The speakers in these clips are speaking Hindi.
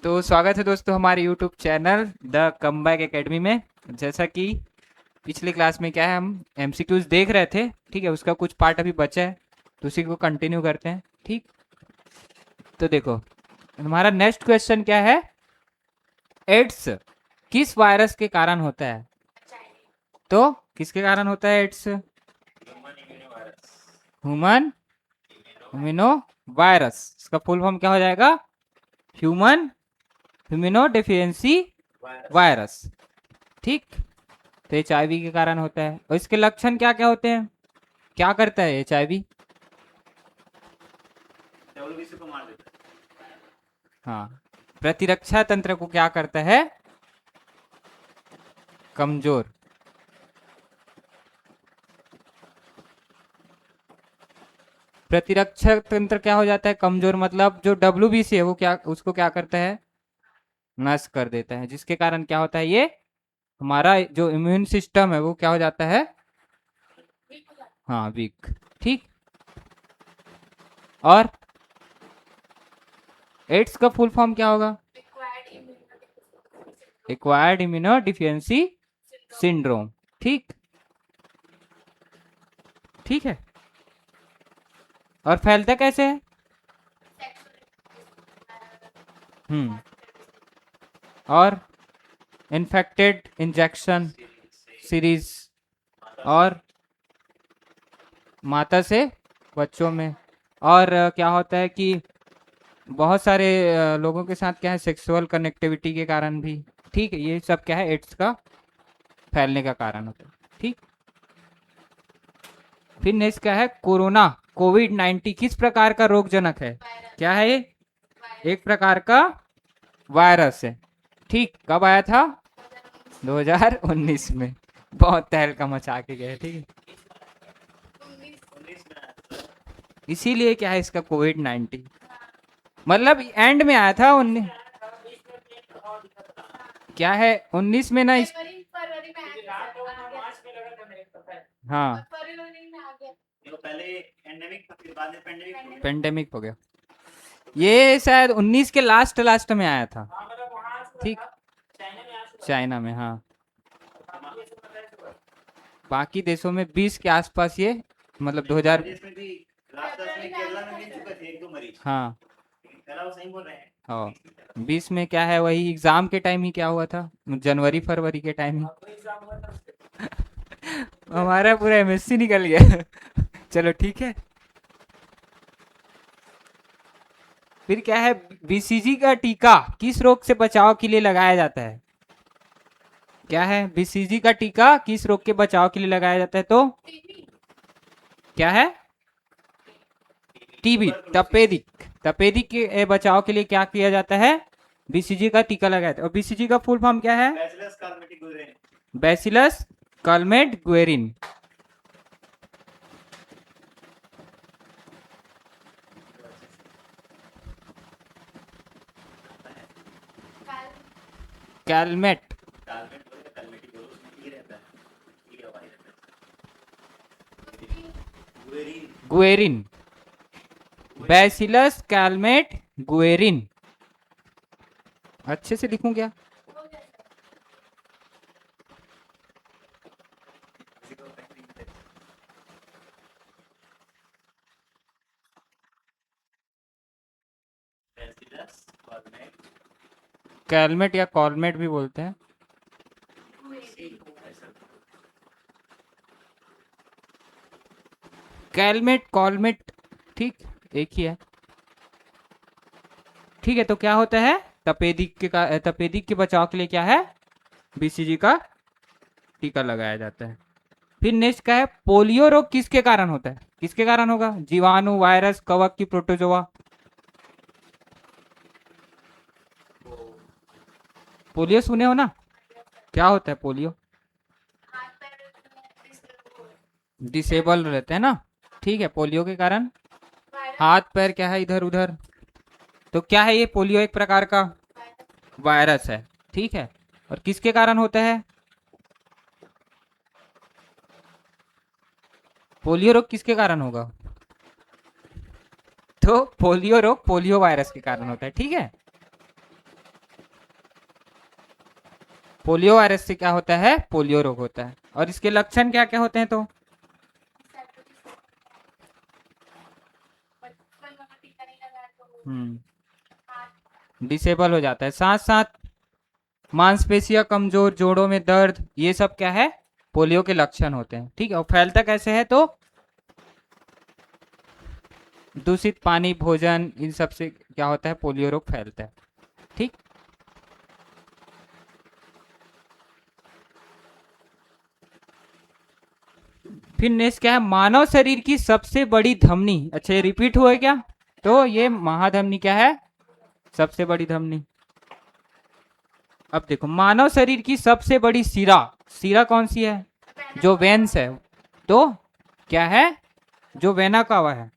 तो स्वागत है दोस्तों हमारे YouTube channel the comeback academy में। जैसा कि पिछले क्लास में क्या है, हम एमसीक्यूज देख रहे थे। ठीक है, उसका कुछ पार्ट अभी बचा है, तो उसी को कंटिन्यू करते हैं। ठीक, तो देखो हमारा नेक्स्ट क्वेश्चन क्या है। एड्स किस वायरस के कारण होता है? तो किसके कारण होता है एड्स? Human immuno virus. इसका फुल फॉर्म क्या हो जाएगा? Human immuno deficiency virus. ठीक, तो एचआईवी के कारण होता है। और इसके लक्षण क्या क्या होते हैं? क्या करता है एचआईवी? को मार देता है। हाँ, प्रतिरक्षा तंत्र को क्या करता है? कमजोर। प्रतिरक्षा तंत्र क्या हो जाता है? कमजोर। मतलब जो डब्ल्यूबीसी है वो क्या, उसको क्या करता है? नष्ट कर देता है, जिसके कारण क्या होता है, ये हमारा जो इम्यून सिस्टम है वो क्या हो जाता है? हाँ, वीक। ठीक, और एड्स का फुल फॉर्म क्या होगा? Acquired immuno deficiency syndrome. ठीक, ठीक है। और फैलता कैसे है? हम्म, और इन्फेक्टेड इंजेक्शन सीरीज और माता से बच्चों में। और क्या होता है कि बहुत सारे लोगों के साथ क्या है, सेक्सुअल कनेक्टिविटी के कारण भी। ठीक है, ये सब क्या है, एड्स का फैलने का कारण होता है। ठीक, फिर नेक्स्ट क्या है, कोरोना कोविड-19 किस प्रकार का रोगजनक है? क्या है ये? एक प्रकार का वायरस है। ठीक, कब आया था? 2019 में। बहुत तहलका मचा के गए। ठीक है, इसीलिए क्या है इसका कोविड-19, मतलब एंड में आया था 19। क्या है 19 में ना इस... हाँ, पहले एंडेमिक था, फिर बाद में पेंडेमिक। पेंडेमिक हो गया। ये शायद 19 के लास्ट लास्ट में आया था। ठीक, चाइना में। हाँ, बाकी देशों में 20 के आसपास ये, मतलब 2000। में भी लास्ट 10 में केरला में मिल चुके थे एक दो मरीज। हाँ, केरला वो सही बोल रहे हैं। हाँ, 20 में क्या है, वही एग्जाम के टाइम ही क्या हुआ था, जनवरी फरवरी के टाइम ही। हमारा पूरा एमएससी निकल गया। चलो ठीक है। फिर क्या है, बीसीजी का टीका किस रोग से बचाव के लिए लगाया जाता है? क्या है, बीसीजी का टीका किस रोग के बचाव के लिए लगाया जाता है? तो क्या है? टीबी, तपेदिक। तपेदिक के बचाव के लिए क्या किया जाता है? बीसीजी का टीका लगाया जाता है। और बीसीजी का फुल फॉर्म क्या है? Bacillus Calmette Guerin. Bacillus Calmette Guerin. Calmette, Calmette बोले कार्मेटिक बोलो, उसमें ई रहता है, ई का वाई रहता है। Guerin. Guerin, bacillus Calmette Guerin. अच्छे से लिखूं क्या? बैसिलस कार्मेट। कैलमेट या कॉलमेट भी बोलते हैं। कैलमेट कॉलमेट, ठीक, एक ही है। ठीक है, तो क्या होता है, तपेदिक के बचाव के लिए क्या है, बीसीजी का टीका लगाया जाता है। फिर नेक्स्ट क्या है, पोलियो रोग किसके कारण होता है? किसके कारण होगा? जीवाणु, वायरस, कवक की प्रोटोजोआ। पोलियो सुने हो ना? क्या होता है पोलियो? डिसेबल रहते हैं ना। ठीक है, पोलियो के कारण हाथ पैर क्या है, इधर उधर। तो क्या है ये, पोलियो एक प्रकार का वायरस है। ठीक है, और किसके कारण होता है? पोलियो रोग किसके कारण होगा? तो पोलियो रोग पोलियो वायरस के कारण होता है। ठीक है, पोलियो वायरस से क्या होता है? पोलियो रोग होता है। और इसके लक्षण क्या क्या होते हैं? तो डिसेबल हो जाता है, साथ साथ मांसपेशियां कमजोर, जोड़ों में दर्द, ये सब क्या है? पोलियो के लक्षण होते हैं। ठीक है। और फैलता कैसे है? तो दूषित पानी, भोजन, इन सब से क्या होता है? पोलियो रोग फैलता है। ठीक। फिर नेक्स्ट क्या है? मानव शरीर की सबसे बड़ी धमनी। अच्छा, ये रिपीट हुआ है क्या? तो ये महाधमनी क्या है? सबसे बड़ी धमनी। अब देखो, मानव शरीर की सबसे बड़ी शिरा, शिरा कौन सी है? जो वेन्स है। तो क्या है? जो वेना कावा है।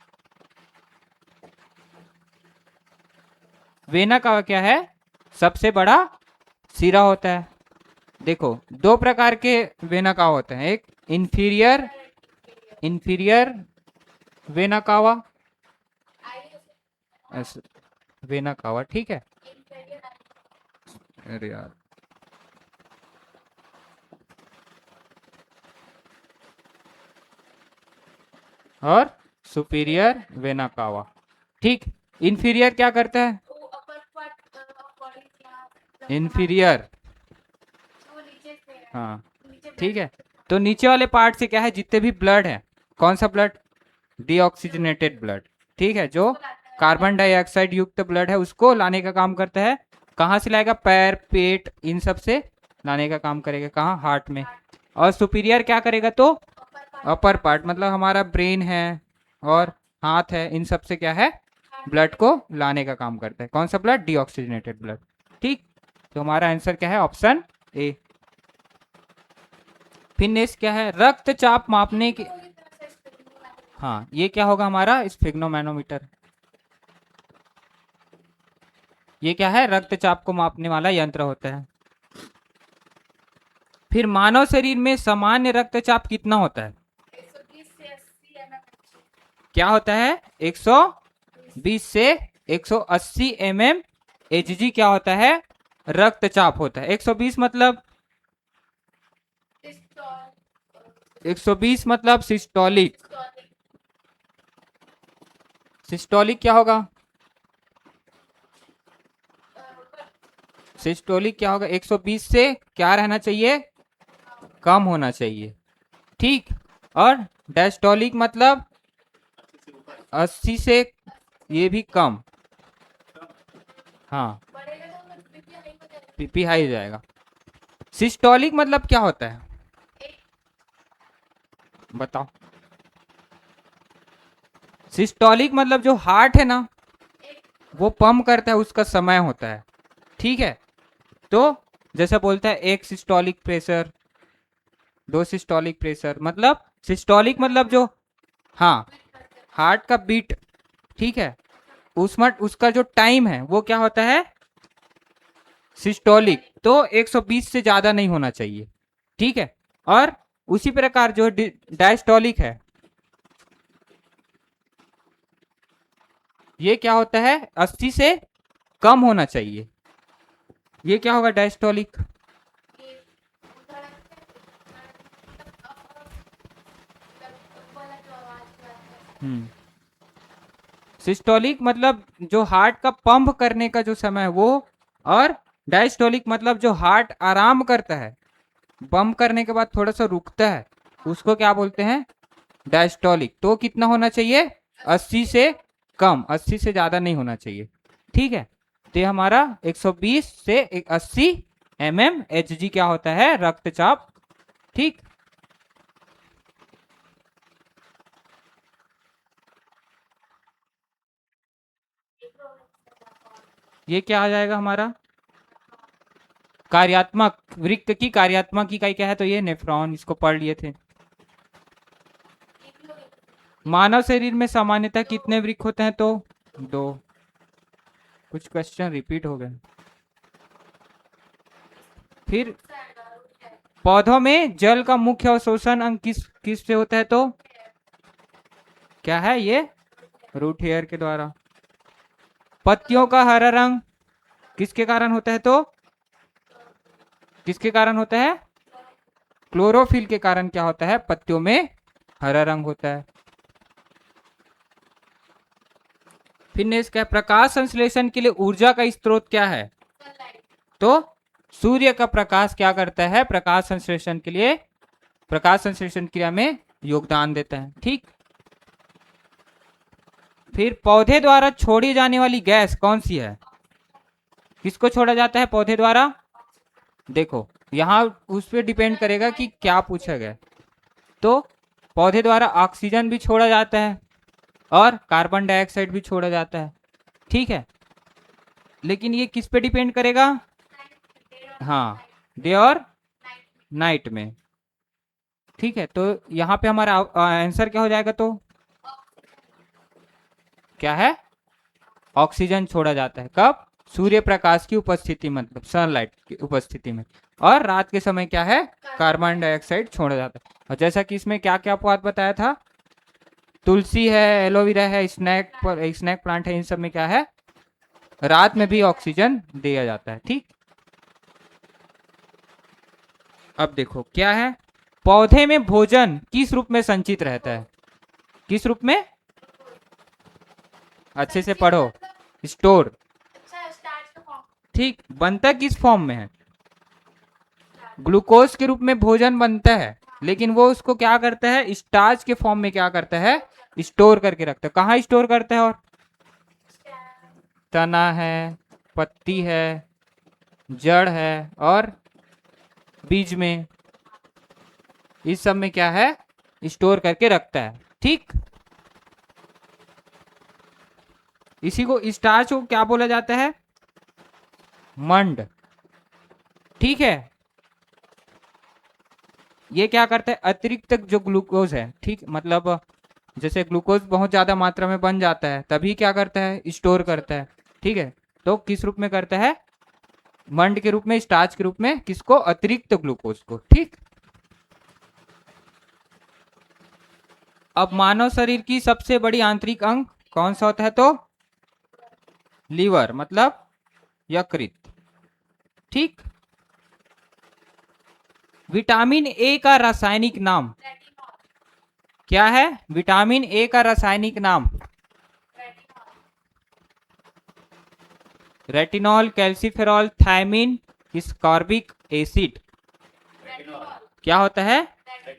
वेना कावा क्या है? सबसे बड़ा शिरा होता है। देखो, दो प्रकार के वेना कावा होते हैं, एक inferior, inferior vena cava, vena cava. ठीक है। अरे यार, और सुपीरियर वेना कावा। ठीक। इंफीरियर क्या करता है? इंफीरियर, हाँ, ठीक है। तो नीचे वाले पार्ट से क्या है? जितने भी ब्लड है, कौन सा ब्लड? Deoxygenated blood. ठीक है। जो कार्बन डाइऑक्साइड युक्त ब्लड है उसको लाने का काम करता है। कहाँ से लाएगा? पैर, पेट, इन सब से लाने का काम करेगा। कहाँ? हार्ट में। और सुपीरियर क्या करेगा? तो अपर पार्ट, मतलब हमारा ब्रेन है और हाथ है, इन सब से क्या है? ब्लड को लाने का काम करता है। कौन सा ब्लड? Deoxygenated blood. ठीक। तो हमारा आंसर क्या है? Option A. फिर नेक्स्ट क्या है? रक्तचाप मापने के, हाँ, ये क्या होगा हमारा? स्फिग्नोमैनोमीटर। ये क्या है? रक्तचाप को मापने वाला यंत्र होता है। फिर मानव शरीर में सामान्य रक्तचाप कितना होता है? क्या होता है? 120 से 180 mm Hg क्या होता है? रक्तचाप होता है। 120 मतलब, 120 मतलब सिस्टोलिक। सिस्टोलिक क्या होगा? सिस्टोलिक क्या होगा? 120 से क्या रहना चाहिए? कम होना चाहिए। ठीक। और डायस्टोलिक मतलब 80 से, ये भी कम। हाँ, पीपी हाई हो जाएगा। सिस्टोलिक मतलब क्या होता है? बताओ। सिस्टोलिक मतलब जो हार्ट है ना, वो पंप करता है, उसका समय होता है। ठीक है। तो जैसा बोलता है, एक सिस्टोलिक प्रेशर, दो सिस्टोलिक प्रेशर, मतलब सिस्टोलिक मतलब जो, हाँ, हार्ट का बीट। ठीक है। उसमें उसका जो टाइम है वो क्या होता है? सिस्टोलिक। तो 120 से ज्यादा नहीं होना चाहिए। ठीक है। और उसी प्रकार जो डायस्टोलिक है, ये क्या होता है? 80 से कम होना चाहिए। ये क्या होगा? डायस्टोलिक। हम्म। सिस्टोलिक मतलब जो हार्ट का पंप करने का जो समय है वो, और डायस्टोलिक मतलब जो हार्ट आराम करता है, पंप करने के बाद थोड़ा सा रुकता है, उसको क्या बोलते हैं? डायस्टोलिक। तो कितना होना चाहिए? 80 से कम, 80 से ज्यादा नहीं होना चाहिए। ठीक है। तो ये हमारा 120 से 80 mm Hg क्या होता है? रक्तचाप। ठीक। ये क्या आ जाएगा हमारा? कार्यात्मक, वृक्क की कार्यात्मक इकाई क्या है? तो ये नेफ्रॉन, इसको पढ़ लिए थे। मानव शरीर में सामान्यतः कितने वृक्क होते हैं? तो दो। कुछ क्वेश्चन रिपीट हो गए। फिर पौधों में जल का मुख्य अवशोषण अंग किस किस से होता है? तो क्या है ये? रूट हेयर के द्वारा। पत्तियों का हरा रंग किसके कारण होता है? तो किसके कारण होता है? क्लोरोफिल के कारण क्या होता है? पत्तियों में हरा रंग होता है। फिर नेक्स्ट क्या है? प्रकाश संश्लेषण के लिए ऊर्जा का स्रोत क्या है? तो सूर्य का प्रकाश क्या करता है? प्रकाश संश्लेषण के लिए, प्रकाश संश्लेषण क्रिया में योगदान देता है। ठीक। फिर पौधे द्वारा छोड़ी जाने वाली गैस कौन सी है? किसको छोड़ा जाता है पौधे द्वारा? देखो यहाँ उस पर डिपेंड करेगा कि क्या पूछा गया। तो पौधे द्वारा ऑक्सीजन भी छोड़ा जाता है और कार्बन डाइऑक्साइड भी छोड़ा जाता है। ठीक है, लेकिन ये किस पे डिपेंड करेगा? हाँ, डे और नाइट में। ठीक है, तो यहाँ पे हमारा आंसर क्या हो जाएगा? तो क्या है? ऑक्सीजन छोड़ा जाता है कब? सूर्य प्रकाश की उपस्थिति, मतलब सनलाइट की उपस्थिति में। और रात के समय क्या है? कार्बन डाइऑक्साइड छोड़ा जाता है। और जैसा कि इसमें क्या क्या बात बताया था, तुलसी है, एलोवेरा है, स्नैक प्लांट है, इन सब में क्या है? रात में भी ऑक्सीजन दिया जाता है। ठीक। अब देखो क्या है, पौधे में भोजन किस रूप में संचित रहता है? किस रूप में? अच्छे से पढ़ो। स्टोर। ठीक, बनता किस फॉर्म में है? ग्लूकोज के रूप में भोजन बनता है, लेकिन वो उसको क्या करता है? स्टार्च के फॉर्म में क्या करता है? स्टोर करके रखता है। कहाँ स्टोर करता है? और तना है, पत्ती है, जड़ है और बीज में, इस सब में क्या है? स्टोर करके रखता है। ठीक। इसी को, स्टार्च को क्या बोला जाता है? मंड। ठीक है, ये क्या करता है? अतिरिक्त जो ग्लूकोज है, ठीक, मतलब जैसे ग्लूकोज बहुत ज्यादा मात्रा में बन जाता है, तभी क्या करता है? स्टोर करता है। ठीक है, तो किस रूप में करता है? मंड के रूप में, स्टार्च के रूप में। किसको? अतिरिक्त ग्लूकोज को। ठीक। अब मानव शरीर की सबसे बड़ी आंतरिक अंग कौन सा होता है? तो लीवर, मतलब यकृत। ठीक। विटामिन ए का रासायनिक नाम क्या है? विटामिन ए का रासायनिक नाम? Retinol, calciferol, thiamine, ascorbic acid. क्या होता है?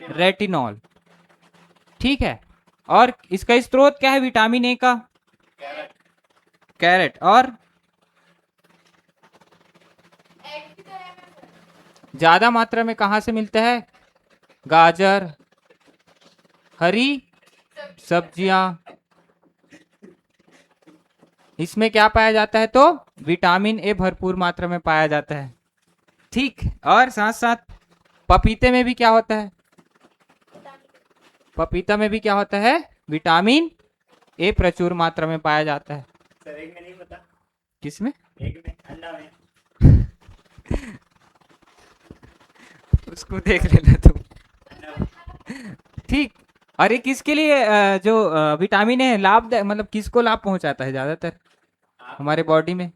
रेटिनॉल। ठीक है, और इसका स्रोत क्या है विटामिन ए का? कैरेट। और ज्यादा मात्रा में कहां से मिलता है? गाजर, हरी सब्जियां, इसमें क्या पाया जाता है? तो विटामिन ए भरपूर मात्रा में पाया जाता है। ठीक। और साथ साथ पपीते में भी क्या होता है? पपीता में भी क्या होता है? विटामिन ए प्रचुर मात्रा में पाया जाता है। सर एक में नहीं पता। किसमें? एक में, अंडा में। उसको देख लेना तुम। अंडा में। ठीक। और ये किसके लिए जो विटामिन है लाभ, मतलब किसको लाभ पहुंचाता है ज्यादातर हमारे बॉडी में?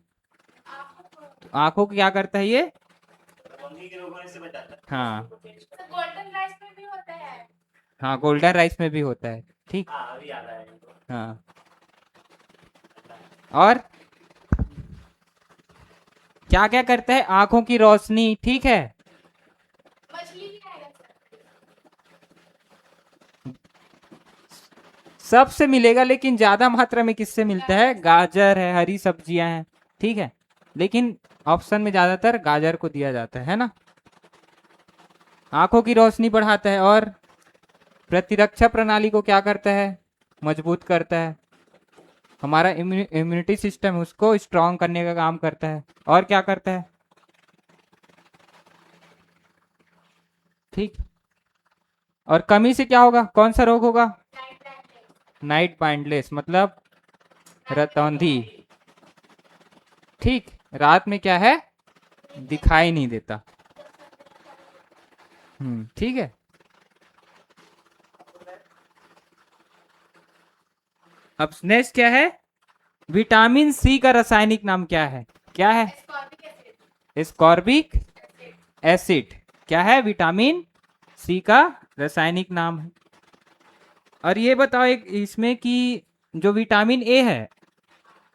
आंखों को क्या करता है ये? रोशनी के रोग होने से बचाता है। हाँ, गोल्डन राइस में भी होता है। हाँ, गोल्डन राइस में भी होता है। ठीक। हाँ अभी याद आया इनको। हाँ, और क्या क्या करता है? आंखों की रोशनी। ठीक है, मछली भी आएगा सर। सबसे मिलेगा, लेकिन ज्यादा मात्रा में किससे मिलता है? गाजर है, हरी सब्जियां हैं। ठीक है, लेकिन ऑप्शन में ज्यादातर गाजर को दिया जाता है ना। आंखों की रोशनी बढ़ाता है और प्रतिरक्षा प्रणाली को क्या करता है? मजबूत करता है। हमारा इम्यूनिटी सिस्टम उसको स्ट्रांग करने का काम करता है। और क्या करता है? ठीक। और कमी से क्या होगा? कौन सा रोग होगा? नाइट ब्लाइंडनेस, मतलब रतौंधी। ठीक, रात में क्या है? दिखाई नहीं देता। ठीक है। अब नेक्स्ट क्या है? विटामिन सी का रासायनिक नाम क्या है? क्या है? Ascorbic acid. एस्कॉर्बिक एसिड क्या है? विटामिन सी का रासायनिक नाम है। और ये बताओ एक इसमें कि जो विटामिन ए है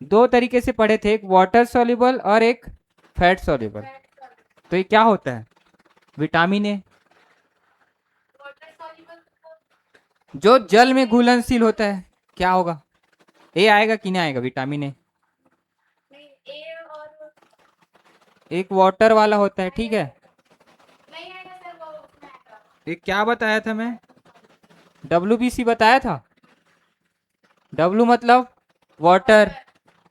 दो तरीके से पढ़े थे, एक वाटर सॉल्युबल और एक फैट सॉल्युबल। तो ये क्या होता है विटामिन ए? वाटर सॉल्युबल जो जल में घुलनशील होता है, क्या होगा? ए आएगा कि नहीं आएगा विटामिन ए? नहीं, ए और एक वाटर वाला होता है, ठीक है। नहीं आएगा सर, वो उसमें आएगा। एक क्या बताया था मैं? WBC बताया था। W मतलब वाटर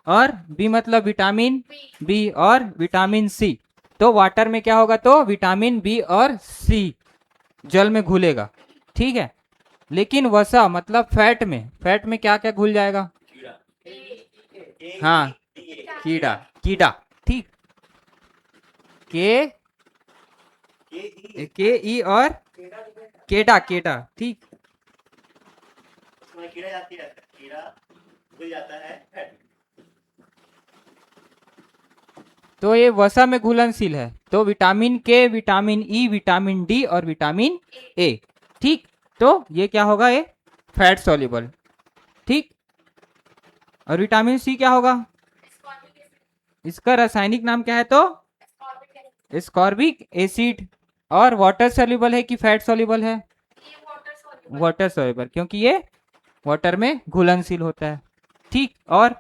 और B मतलब विटामिन बी बी और विटामिन सी। तो वाटर में क्या होगा? तो विटामिन बी और सी जल में घुलेगा, ठीक है। लेकिन वसा मतलब फैट में क्या क्या घुल जाएगा? हाँ, कीड़ा कीड़ा, ठीक। के ई और केडा केडा, ठीक। उसमें कीड़ा जाती रहता है, कीड़ा घुल जाता है फैट। तो ये वसा में घुलनशील है। तो विटामिन के, विटामिन ई, विटामिन डी और विटामिन ए, ठीक। तो ये क्या होगा? ये फैट सॉल्युबल, ठीक। और विटामिन सी क्या होगा? एस्कॉर्बिक एसिड, इसका रासायनिक नाम क्या है? तो एस्कॉर्बिक एसिड, एस्कॉर्बिक एसिड। और वाटर सॉल्युबल है कि फैट सॉल्युबल है? ये वाटर सॉल्युबल, वाटर सॉल्युबल, क्योंकि ये वाटर में घुलनशील होता है, ठीक। और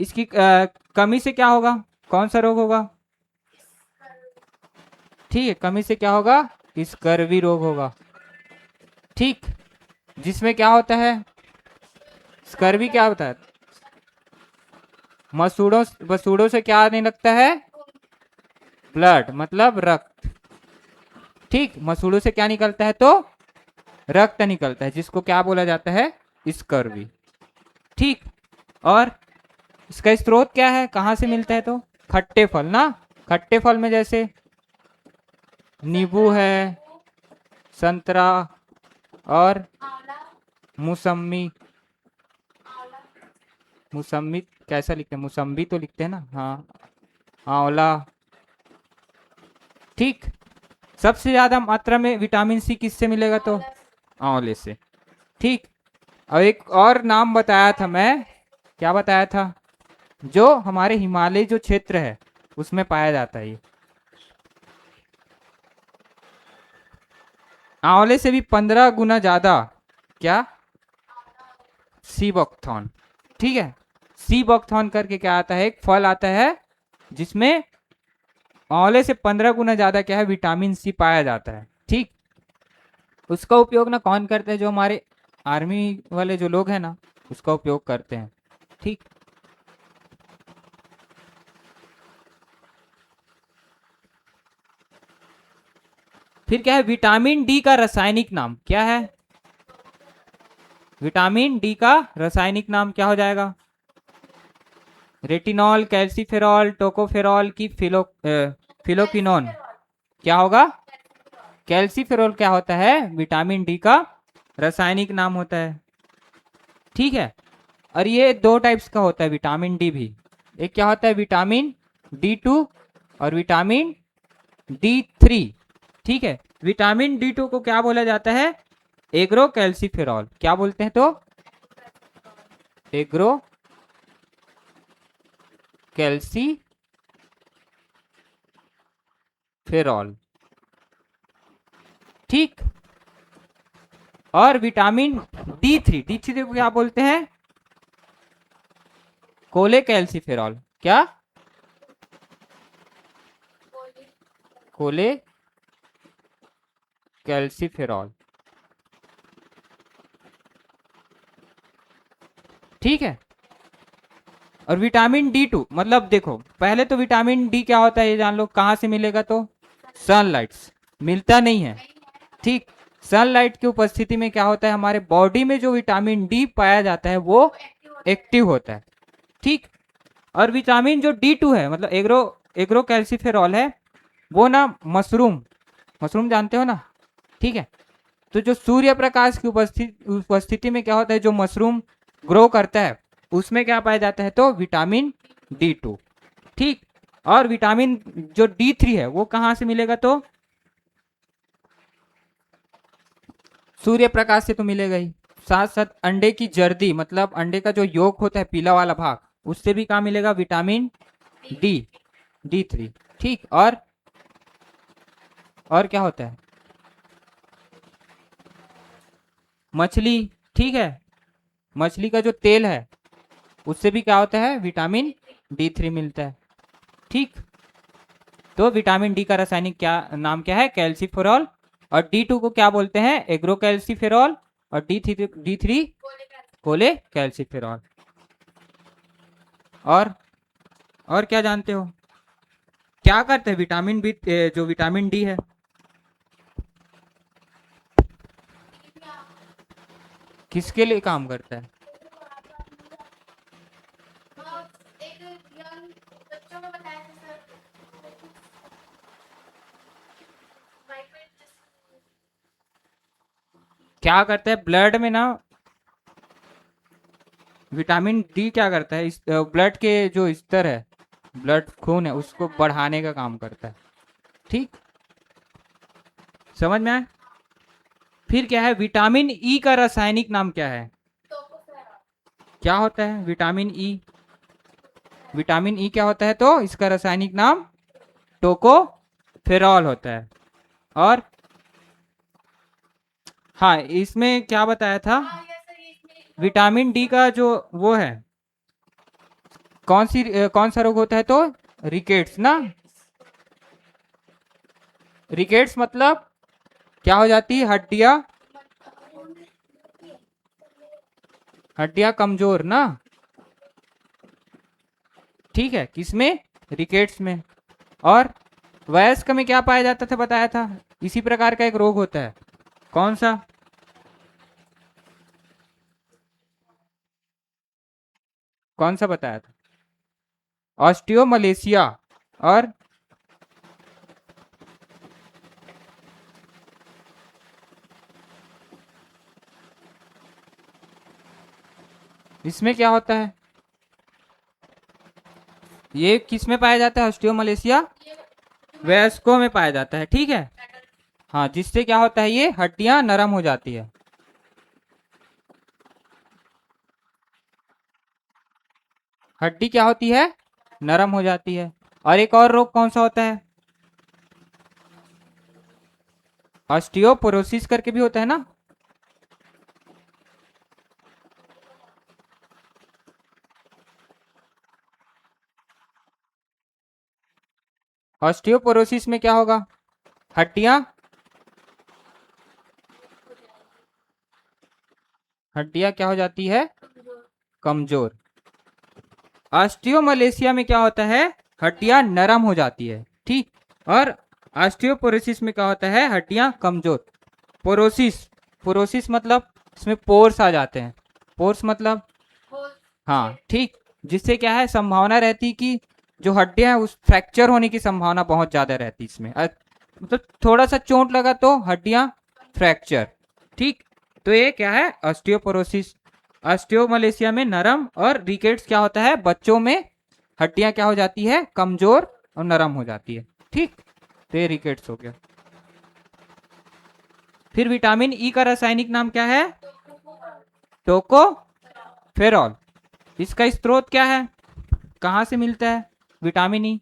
इसकी कमी से क्या होगा? कौन सा रोग होगा? ठीक है, कमी से क्या होगा? स्कर्वी रोग होगा, ठीक। जिसमें क्या होता है? स्कर्वी क्या होता है? मसूड़ों से क्या आने लगता है? ब्लड मतलब रक्त, ठीक। मसूड़ों से क्या निकलता है? तो रक्त निकलता है, जिसको क्या बोला जाता है? स्कर्वी, ठीक। और इसका स्रोत क्या है? कहाँ से मिलता है? तो खट्टे फल ना, खट्टे फल में जैसे नींबू है, संतरा और आंवला, मौसम्मी। आंवला, मौसम्मी कैसा लिखते हैं? मौसम्बी तो लिखते हैं ना, हाँ। आंवला, ठीक। सबसे ज्यादा मात्रा में विटामिन सी किससे मिलेगा? तो आंवला से, आंवले से, ठीक। और एक और नाम बताया था मैं, क्या बताया था? जो हमारे हिमालय जो क्षेत्र है उसमें पाया जाता है ये। आंवले से भी 15 गुना ज्यादा, क्या? सीबॉक्थॉन, ठीक है। सीबॉक्थॉन करके क्या आता है? एक फल आता है जिसमें आंवले से 15 गुना ज्यादा क्या है? विटामिन सी पाया जाता है, ठीक। उसका उपयोग ना कौन करते हैं? जो हमारे आर्मी वाले जो लोग हैं ना, उसका उपयोग करते हैं, ठीक। फिर क्या है? विटामिन डी का रासायनिक नाम क्या है? विटामिन डी का रासायनिक नाम क्या हो जाएगा? रेटिनॉल, कैल्सीफेरॉल, टोकोफेरॉल की फिलोक्विनोन, क्या होगा? कैल्सीफेरॉल क्या होता है? विटामिन डी का रासायनिक नाम होता है, ठीक है। और ये दो टाइप्स का होता है विटामिन डी भी। एक क्या होता है? विटामिन D2 और विटामिन D3, ठीक है। विटामिन D2 को क्या बोला जाता है? एग्रो कैल्सीफेरॉल, क्या बोलते हैं? तो एग्रो कैल्सीफेरॉल, ठीक। और विटामिन D3 को क्या बोलते हैं? कोले कैल्सीफेरॉल, क्या? कोले कैल्सीफेरॉल, ठीक है। और विटामिन D2 मतलब देखो, पहले तो विटामिन डी क्या होता है ये जान लो। कहाँ से मिलेगा? तो सनलाइट, मिलता नहीं है, ठीक। सनलाइट की उपस्थिति में क्या होता है? हमारे बॉडी में जो विटामिन डी पाया जाता है वो एक्टिव होता है, ठीक। और विटामिन जो D2 है मतलब एग्रो कैल्सीफेरॉल है, वो ना मशरूम जानते हो ना, ठीक है। तो जो सूर्य प्रकाश की उपस्थिति में क्या होता है? जो मशरूम ग्रो करता है उसमें क्या पाया जाता है? तो विटामिन D2, ठीक। और विटामिन जो D3 है वो कहाँ से मिलेगा? तो सूर्य प्रकाश से तो मिलेगा ही, साथ साथ अंडे की जर्दी मतलब अंडे का जो योक होता है पीला वाला भाग, उससे भी कहाँ मिलेगा? Vitamin D3। ठीक, और क्या होता है? मछली, ठीक है, मछली का जो तेल है उससे भी क्या होता है? विटामिन D3 मिलता है। ठीक, तो विटामिन डी का रासायनिक क्या नाम क्या है? कैल्सीफेरॉल। और D2 को क्या बोलते हैं? एग्रोकैल्सीफेरॉल। और D3 कोले कैल्सीफेरॉल। और क्या जानते हो? क्या करते हैं विटामिन बी, जो विटामिन डी है? किसके लिए काम करता है? एक यंग बच्चों में बताया था सर, क्या करता है ब्लड में ना? विटामिन डी क्या करता है? इस ब्लड के जो स्तर है, ब्लड खून है, उसको बढ़ाने का काम करता है। ठीक, समझ में आया? फिर क्या है? विटामिन ई का रासायनिक नाम क्या है? क्या होता है विटामिन ई? विटामिन ई क्या होता है? तो इसका रासायनिक नाम टोकोफेरॉल होता है। और हाँ, इसमें क्या बताया था? विटामिन डी का जो वो है, कौन सा रोग होता है? तो रिकेट्स ना। रिकेट्स मतलब क्या हो जाती है? हड्डियां कमजोर ना। ठीक है, किसमें? रिकेट्स में। और वयस्क में क्या पाया जाता था? बताया था इसी प्रकार का एक रोग होता है। कौन सा? कौन सा बताया था? ऑस्टियोमलेशिया। और इसमें क्या होता है? ये किस में पाया जाता है? ऑस्टियोमलेशिया वयस्कों में पाया जाता है। ठीक है, हाँ, जिससे क्या होता है? ये हड्डियां नरम हो जाती है। हड्डी क्या होती है? नरम हो जाती है। और एक और रोग कौन सा होता है? ऑस्टियोपोरोसिस करके भी होता है ना। ऑस्टियोपोरोसिस में क्या होगा? हड्डियां हड्डियां क्या हो जाती है? कमजोर। ऑस्टियोमलेशिया में क्या होता है? हड्डियां नरम हो जाती है। ठीक, और ऑस्टियोपोरोसिस में क्या होता है? हड्डियां कमजोर। पोरोसिस, पोरोसिस मतलब इसमें पोर्स आ जाते हैं। पोर्स मतलब, हाँ ठीक, जिससे क्या है? संभावना रहती कि जो हड्डियां हैं उस फ्रैक्चर होने की संभावना बहुत ज्यादा रहती इसमें। मतलब थोड़ा सा चोट लगा तो हड्डियां फ्रैक्चर। ठीक, तो ये क्या है? ऑस्टियोपोरोसिस। ऑस्टियोमलेशिया में नरम। और रिकेट्स क्या होता है? बच्चों में हड्डियां क्या हो जाती है? कमजोर और नरम हो जाती है। ठीक, तो ये रिकेट्स हो गया। फिर विटामिन ई का रासायनिक नाम क्या है? टोकोफेरॉल। इसका स्रोत क्या है? कहाँ से मिलता है विटामिन ई?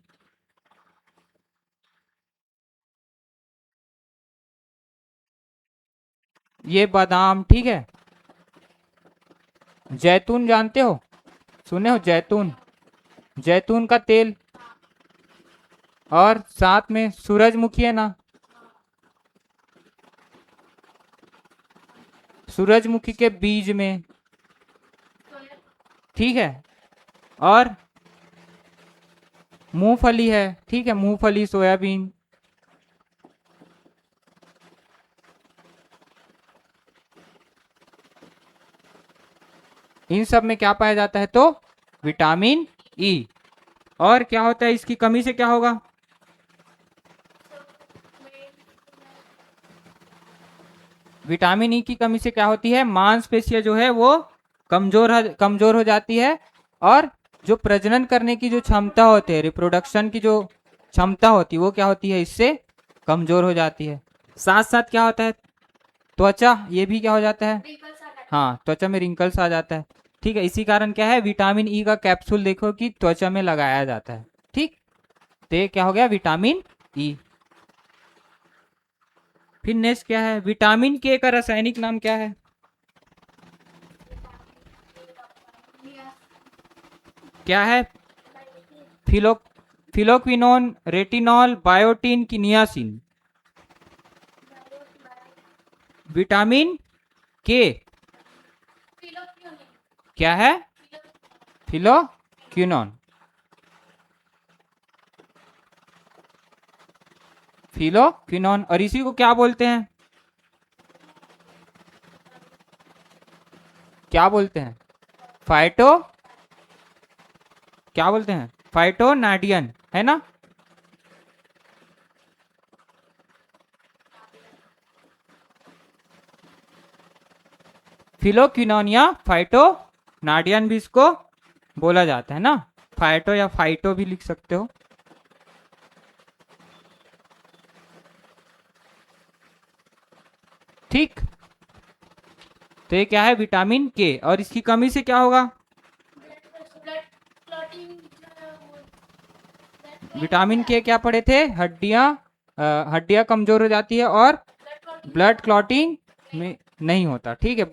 ये बादाम, ठीक है, जैतून जानते हो? सुने हो जैतून? जैतून का तेल, और साथ में सूरजमुखी है ना, सूरजमुखी के बीज में। ठीक है, और मूंगफली है। ठीक है, मूंगफली, सोयाबीन। इन सब में क्या पाया जाता है? तो विटामिन ई। और क्या होता है? इसकी कमी से क्या होगा? विटामिन ई की कमी से क्या होती है? मांसपेशियां जो है वो कमजोर हो जाती है। और जो प्रजनन करने की जो क्षमता होती है, रिप्रोडक्शन की जो क्षमता होती है, वो क्या होती है, इससे कमजोर हो जाती है। साथ साथ क्या होता है, त्वचा, ये भी क्या हो जाता है, wrinkles आ जाते हाँ, त्वचा में रिंकल्स आ जाता है। ठीक है, इसी कारण क्या है, विटामिन ई का कैप्सूल देखो कि त्वचा में लगाया जाता है। ठीक, तो ये क्या हो गया, विटामिन ई। फिर नेक्स्ट क्या है, विटामिन के का रासायनिक नाम क्या है, हैं। क्या है, फिलो फिलोक्विनोन, रेटिनॉल, बायोटिन की नियासिन। विटामिन के क्या है, फिलोक्विनोन, फिलोक्विनोन। और इसी को क्या बोलते हैं, क्या बोलते हैं, फाइटो, क्या बोलते हैं, फाइटोनाडियन, है ना। फिलोक्विनोन या फाइटोनाडियन भी इसको बोला जाता है ना, फाइटो या फाइटो भी लिख सकते हो। ठीक, तो ये क्या है, विटामिन के, और इसकी कमी से क्या होगा, विटामिन के क्या पढ़े थे, हड्डियां कमजोर हो जाती है और ब्लड क्लॉटिंग में नहीं होता। ठीक है,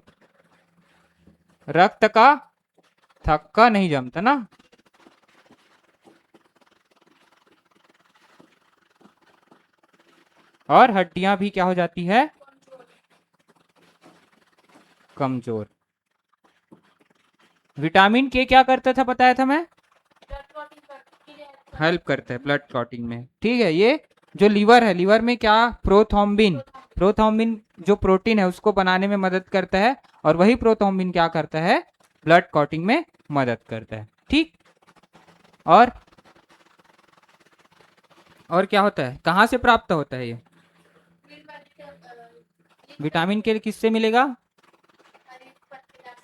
रक्त का थक्का नहीं जमता ना। और हड्डियां भी क्या हो जाती है, कमजोर। विटामिन के क्या करता था, बताया था मैं, हेल्प करता है ब्लड क्लॉटिंग में। ठीक है, ये जो लीवर है, लीवर में क्या, प्रोथ्रोम्बिन, प्रोथ्रोम्बिन जो प्रोटीन है उसको बनाने में मदद करता है, और वही प्रोथ्रोम्बिन क्या करता है, ब्लड क्लॉटिंग में मदद करता है। ठीक, और क्या होता है, कहाँ से प्राप्त होता है ये विटामिन के, किससे मिलेगा,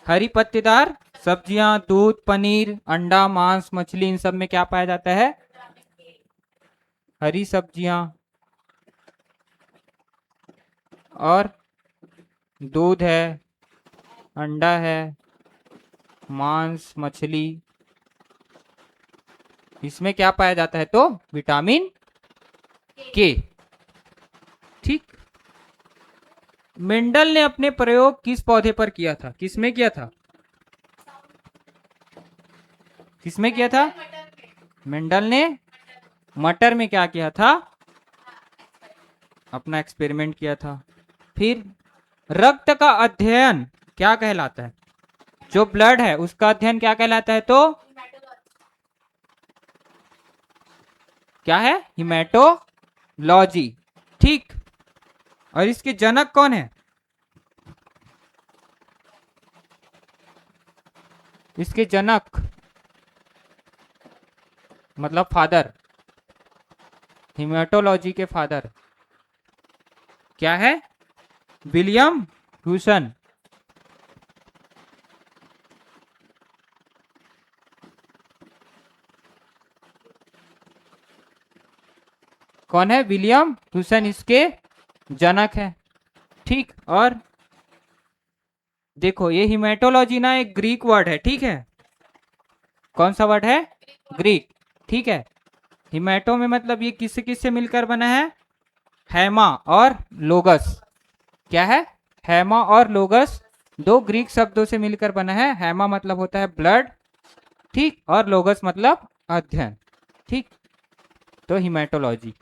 हरी पत्तेदार सब्जियां, दूध, पनीर, अंडा, मांस, मछली, इन सब में क्या पाया जाता है, हरी सब्जियां और दूध है, अंडा है, मांस, मछली, इसमें क्या पाया जाता है, तो विटामिन के। ठीक, मेंडल ने अपने प्रयोग किस पौधे पर किया था, किसमें किया था, किसमें किया था, मेंडल ने मटर में क्या किया था, अपना एक्सपेरिमेंट किया था। फिर रक्त का अध्ययन क्या कहलाता है, जो ब्लड है उसका अध्ययन क्या कहलाता है, तो क्या है, हिमेटोलॉजी। ठीक, और इसके जनक कौन है, इसके जनक मतलब फादर, हिमेटोलॉजी के फादर क्या है, विलियम ह्यूसन। कौन है, विलियम ह्यूसन इसके जनक है। ठीक, और देखो ये हिमेटोलॉजी ना एक ग्रीक वर्ड है। ठीक है, कौन सा वर्ड है, ग्रीक। ठीक है, हिमेटो में मतलब ये किससे किससे मिलकर बना है, हैमा और लोगस। क्या है, हैमा और लोगस दो ग्रीक शब्दों से मिलकर बना है। हैमा मतलब होता है ब्लड, ठीक, और लोगस मतलब अध्ययन। ठीक, तो हिमेटोलॉजी।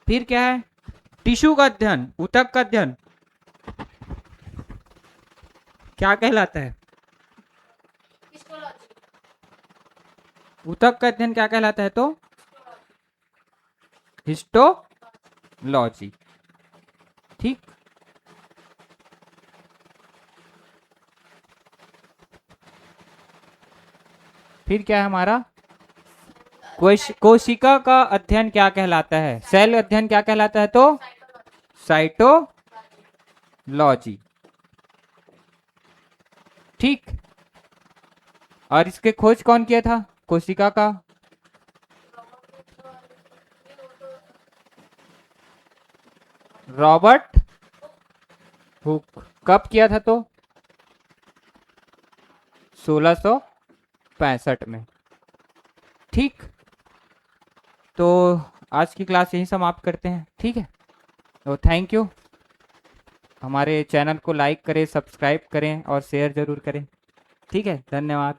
फिर क्या है, टिश्यू का अध्ययन, ऊतक का अध्ययन क्या कहलाता है, ऊतक का अध्ययन क्या कहलाता है, तो हिस्टोलॉजी। ठीक, फिर क्या है हमारा, कोशिका का अध्ययन क्या कहलाता है, सेल अध्ययन क्या कहलाता है, तो साइटोलॉजी। ठीक, और इसके खोज कौन किया था कोशिका का? Robert Hooke. कब किया था तो? 1665 में। ठीक, तो आज की क्लास यहीं समाप्त करते हैं, ठीक है। तो थैंक यू। हमारे चैनल को लाइक करें, सब्सक्राइब करें और शेयर ज़रूर करें, ठीक है। धन्यवाद।